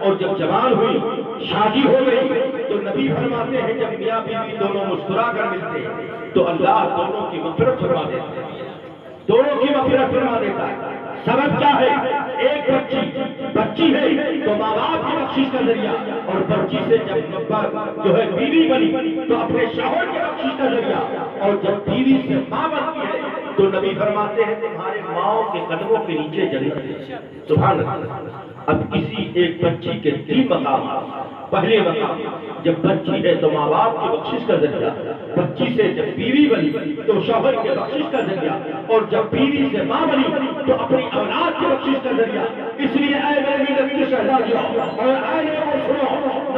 اور جب جوان ہوئی شادی ہو گئی تو نبی فرماتے ہیں جب میاں بیوی دونوں مسکرا کر ملتے ہیں تو اللہ دونوں کی مغفرت فرما دیتا ہے، دونوں کی مغفرت فرما دیتا ہے۔ سبب کیا ہے؟ ایک بچی ہے تو ماں باپ کی بخشش کا ذریعہ، اور بچی سے جب جو ہے بیوی بنی تو اپنے شوہر کی بخشش کا ذریعہ، اور جب بیوی سے ماں بنتی ہے تو نبی فرماتے ہیں تمہارے ماؤں کے قدموں کے نیچے جنت ہے۔ سبحان اللہ۔ اب کسی ایک بچی کے 3 مقام۔ پہلے مقام جب بچی ہے تو ماں باپ کی بخشش کا ذریعہ، بچی سے جب بیوی بنی تو شوہر کی بخشش کا ذریعہ، اور جب بیوی سے ماں بنی تو اپنی اولاد کی بخشش کا ذریعہ۔ اس لیے اے میرے نبی کے شہزادیوں اور اے لوگوں سنو،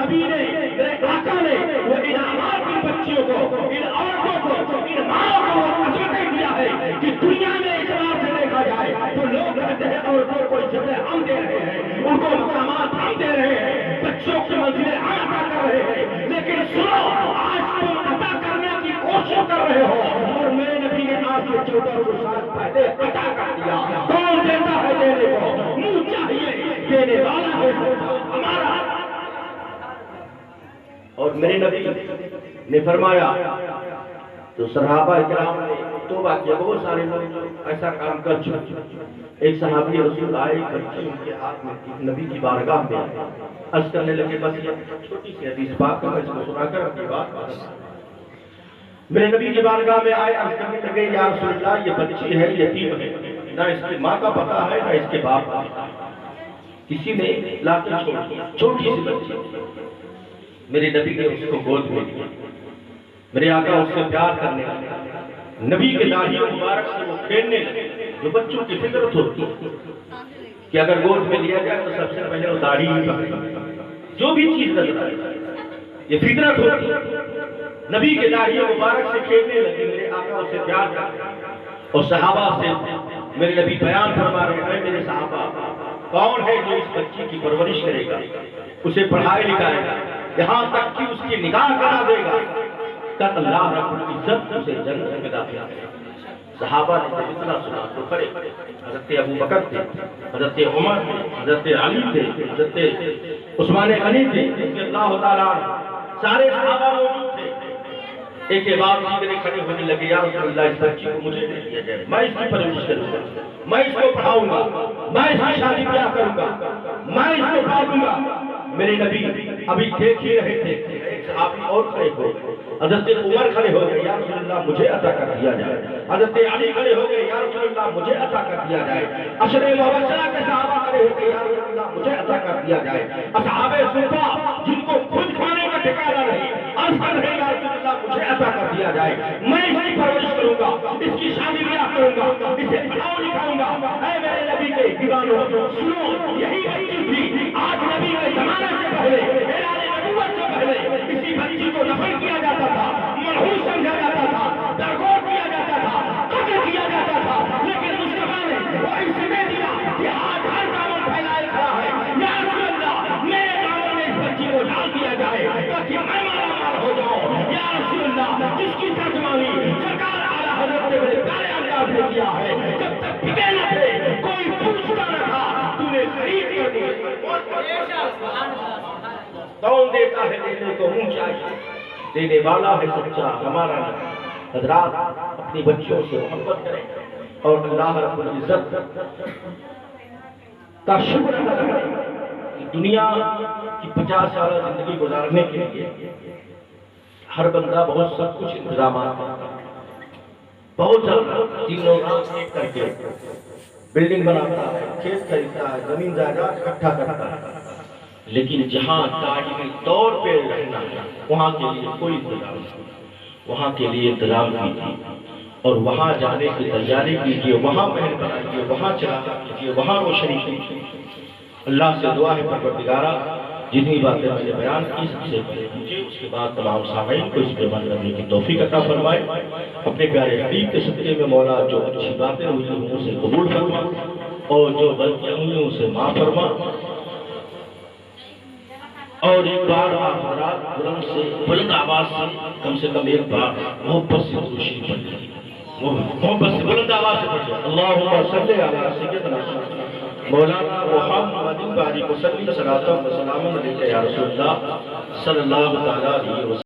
نبی نے میرے آقا نے وہ انعامات ان بچیوں کو، ان عورتوں کو، ان ماں کو عزتیں دیا ہے کہ دنیا میں اعتبار سے دیکھا جائے تو لوگ کہتے ہیں عورتوں کو عزتیں ہم دے رہے ہیں، ان کو مقامات ہم دے رہے ہیں، بچوں کی منزلیں ہم عطا کر رہے ہیں، لیکن سنو آج تم عطا کرنے کی کوشش کر رہے ہو اور میرے نبی نے آج سے 1400 سال پہلے عطا کر دیا۔ کون دیتا ہے دینے کو؟ منہ چاہیے، دینے والا ہے ہمارا۔ اور میرے نبی نے فرمایا تو صحابہ کرام نے توبہ کیا، بہت سارے لوگ ایسا کام کر چکے۔ ایک صحابی رسول آئے، بچی ان کے ہاتھ میں تھی، نبی کی بارگاہ میں عرض کرنے لگے، بس یہ چھوٹی سی حدیث پاک ہے، اس کو سنا کر اپنی بات میرے نبی کی بارگاہ میں آئے، عرض کرنے لگے یا رسول اللہ یہ بچی ہے، یتیم ہے، نہ اس کی ماں کا پتہ ہے نہ اس کے باپ کا، کسی نے لا کے چھوڑ دیا، چھوٹی سی بچی۔ میرے نبی نے اس کو گود میں لیا، میرے آقا اس سے پیار کرنے لگے، نبی کے داڑھی مبارک سے وہ کھیلنے لگے، جو بچوں کی فطرت ہوتی ہے کہ اگر گود میں لیا جائے تو سب سے پہلے وہ داڑھی ہی پکڑے، جو بھی چیز نظر آئے، یہ فطرت ہوتی ہے۔ نبی کے داڑھی مبارک سے کھیلنے لگے، میرے آقا اسے پیار کرتے اور صحابہ سے میرے نبی بیان فرما رہے ہیں، میرے صحابہ کون ہے جو اس بچی کی پرورش کرے گا، اسے پڑھائے لکھائے گا، یہاں تک کہ اس کی نکاح کرا دے گا، تب اللہ رب العزت اسے جنت میں داخل کرے گا۔ صحابہ نے جب اتنا سنا تو کھڑے، حضرت ابو بکر تھے، حضرت عمر تھے، حضرت علی تھے، حضرت عثمان غنی تھے رضی اللہ تعالیٰ عنہ، سارے صحابہ موجود تھے۔ ایک کے بعد دوسرے کھڑے ہونے لگے، یا رسول اللہ اس بچی کو مجھے دے دیا جائے، میں اس کی پرورش کروں گا، میں اس کو پڑھاؤں گا، میں اس کی شادی بیاہ کروں گا، میں اس کو پالوں گا۔ میرے نبی ابھی دیکھ ہی رہے تھے، ایک صحابی اور کھڑے ہو گئے، حضرت عمر کھڑے ہو گئے، یا رسول اللہ مجھے عطا کر دیا جائے، حضرت علی کھڑے ہو گئے، یا رسول اللہ مجھے عطا کر دیا جائے، عشر مبشرہ کے صحابہ کھڑے ہو گئے، یا رسول اللہ مجھے عطا کر دیا جائے، اصحاب صفہ جن کو خود کھانے کا ٹھکانہ نہیں، عرض کر رہے یا رسول اللہ مجھے عطا کر دیا جائے، میں اس کی پرورش کروں گا، اس کی شادی بیاہ کروں گا، اسے پڑھاؤں لکھاؤں گا۔ اے میرے نبی کے دیوانوں سنو، یہی بچی تھی، آج نبی کے زمانے سے پہلے، اعلان نبوت سے پہلے اسی بچی کو دفن کیا جاتا تھا، منحوس سمجھا جاتا تھا، درگور کیا جاتا تھا، قتل کیا جاتا تھا، لیکن مصطفیٰ نے وہ عزتیں دیا کہ آج ہر دامن پھیلائے کھڑا ہے، یا رسول اللہ میرے دامن میں اس بچی کو ڈال دیا جائے تاکہ میں مالا مال ہو جاؤں، یا رسول اللہ جس کی ترجمانی سرکار اعلیٰ حضرت نے بڑے پیارے انداز میں کیا ہے، جب تک بکے نہ تھے کوئی پوچھتا نہ تھا، تو نے خرید کر دی۔ کون دیتا ہے دینے کو منہ چاہیے، دینے والا ہے سچا ہمارا نبی۔ حضرات اپنی بچیوں سے محبت کریں اور اللہ رب العزت کا شکر ادا کریں کہ دنیا کی 50 سالہ زندگی گزارنے کے لیے ہر بندہ بہت سب کچھ انتظامات کرتا ہے، بہت سب تینوں رات ایک کر کے بلڈنگ بناتا ہے، کھیت خریدتا ہے، زمین جائیداد اکٹھا کرتا ہے، لیکن جہاں دائمی طور پہ رہنا ہے وہاں کے لیے کوئی انتظام نہیں، وہاں کے لیے انتظام کیجیے اور وہاں جانے کی تیاری کیجیے، وہاں محل بنائیے، وہاں چلانا کیجیے، وہاں روشنی کیجیے۔ اللہ سے دعا ہے پروردگارہ جتنی باتیں میں نے بیان کی سب سے پہلے مجھے اس کے بعد تمام سامعین کو اس پہ عمل کرنے کی توفیق عطا فرمائے، اپنے پیارے حبیب کے صدقے میں مولا جو اچھی باتیں ہوئی ہیں اسے قبول فرما اور جو غلطیاں ہوئی ہیں اسے معاف فرما۔ اور ایک بار حضرات بلند آواز سے کم ایک بار محبت سے خوشی پڑھی، محبت سے بلند آواز سے پڑھی، اللہم صلی علی سیدنا مولانا محمد باری مسلم صلاۃ و سلام علیک یا رسول اللہ صلی اللہ تعالی علیہ وسلم.